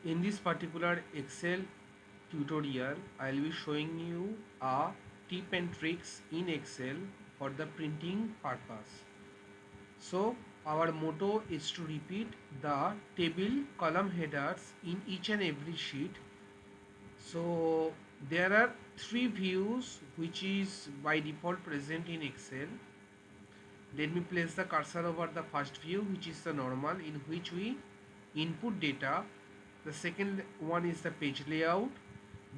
In this particular Excel tutorial, I will be showing you a tip and tricks in Excel for the printing purpose. So our motto is to repeat the table column headers in each and every sheet. So there are three views which is by default present in Excel. Let me place the cursor over the first view, which is the normal, in which we input data. The second one is the page layout.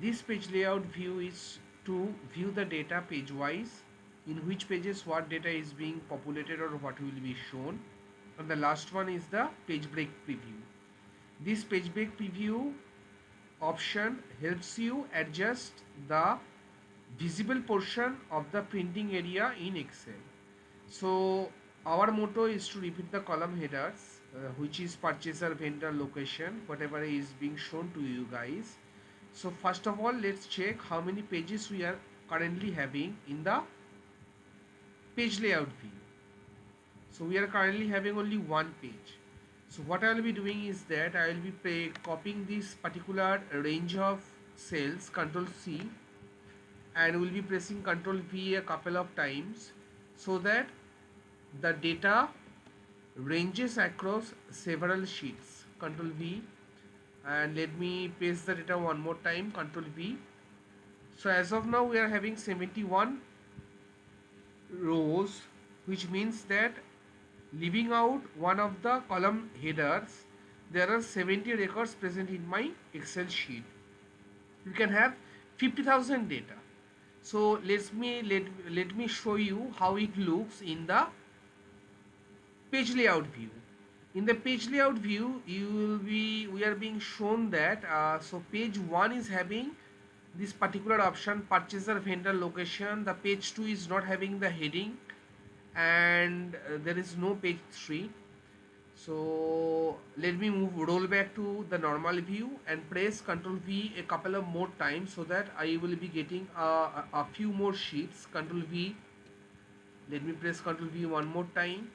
This page layout view is to view the data page wise, in which pages what data is being populated or what will be shown. And the last one is the page break preview. This page break preview option helps you adjust the visible portion of the printing area in Excel. So our motto is to repeat the column headers, which is purchaser, vendor, location, whatever is being shown to you guys. So first of all, let's check how many pages we are currently having in the page layout view. So we are currently having only one page. So what I will be doing is that I will be copying this particular range of cells, Control C, and will be pressing Control V a couple of times so that the data ranges across several sheets. Control V, and let me paste the data one more time. Control V. So as of now we are having 71 rows, which means that leaving out one of the column headers, there are 70 records present in my Excel sheet. You can have 50,000 data. So let me show you how it looks in the page layout view. In the page layout view, we are being shown that so page 1 is having this particular option, purchaser, vendor, location. The page 2 is not having the heading, and there is no page 3. So let me roll back to the normal view and press Ctrl V a couple of more times so that I will be getting a few more sheets. Ctrl V. Let me press Ctrl V one more time.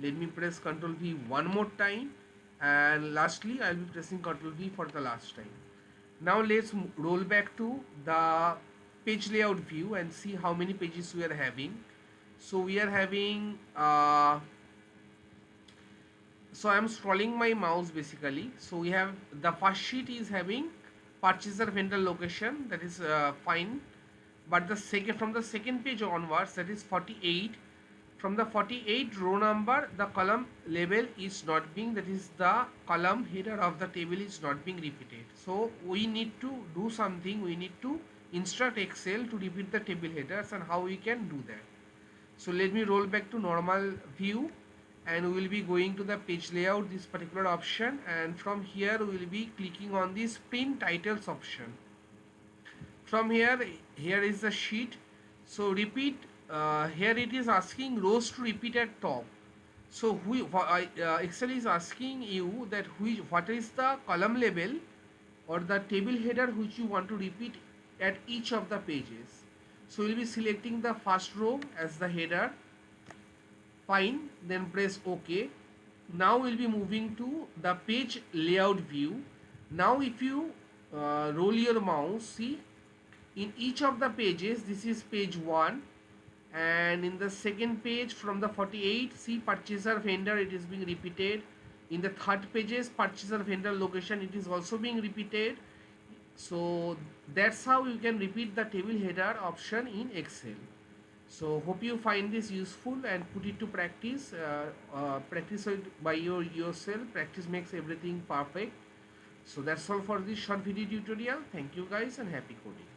Let me press Ctrl V one more time, and lastly I will be pressing Ctrl V for the last time. Now let's roll back to the page layout view and see how many pages we are having. So we are having so I am scrolling my mouse basically. So we have the first sheet is having purchaser, vendor, location, that is fine, but the second, from the second page onwards, that is 48, from the 48 row number, the column label is not being, that is the column header of the table is not being repeated. So we need to do something. We need to instruct Excel to repeat the table headers, and how we can do that. So let me roll back to normal view, and we will be going to the page layout, this particular option, and from here we will be clicking on this print titles option. From here is the sheet. So repeat, here it is asking rows to repeat at top. So Excel is asking you that what is the column label or the table header which you want to repeat at each of the pages. So we'll be selecting the first row as the header. Fine, then press OK. Now we'll be moving to the page layout view. Now if you roll your mouse, see, in each of the pages, this is page 1, and in the second page from the 48, see, purchaser, vendor, it is being repeated. In the third pages, purchaser, vendor, location, it is also being repeated. So that's how you can repeat the table header option in Excel. So hope you find this useful and put it to practice. Practice it by yourself. Practice makes everything perfect. So that's all for this short video tutorial. Thank you guys, and happy coding.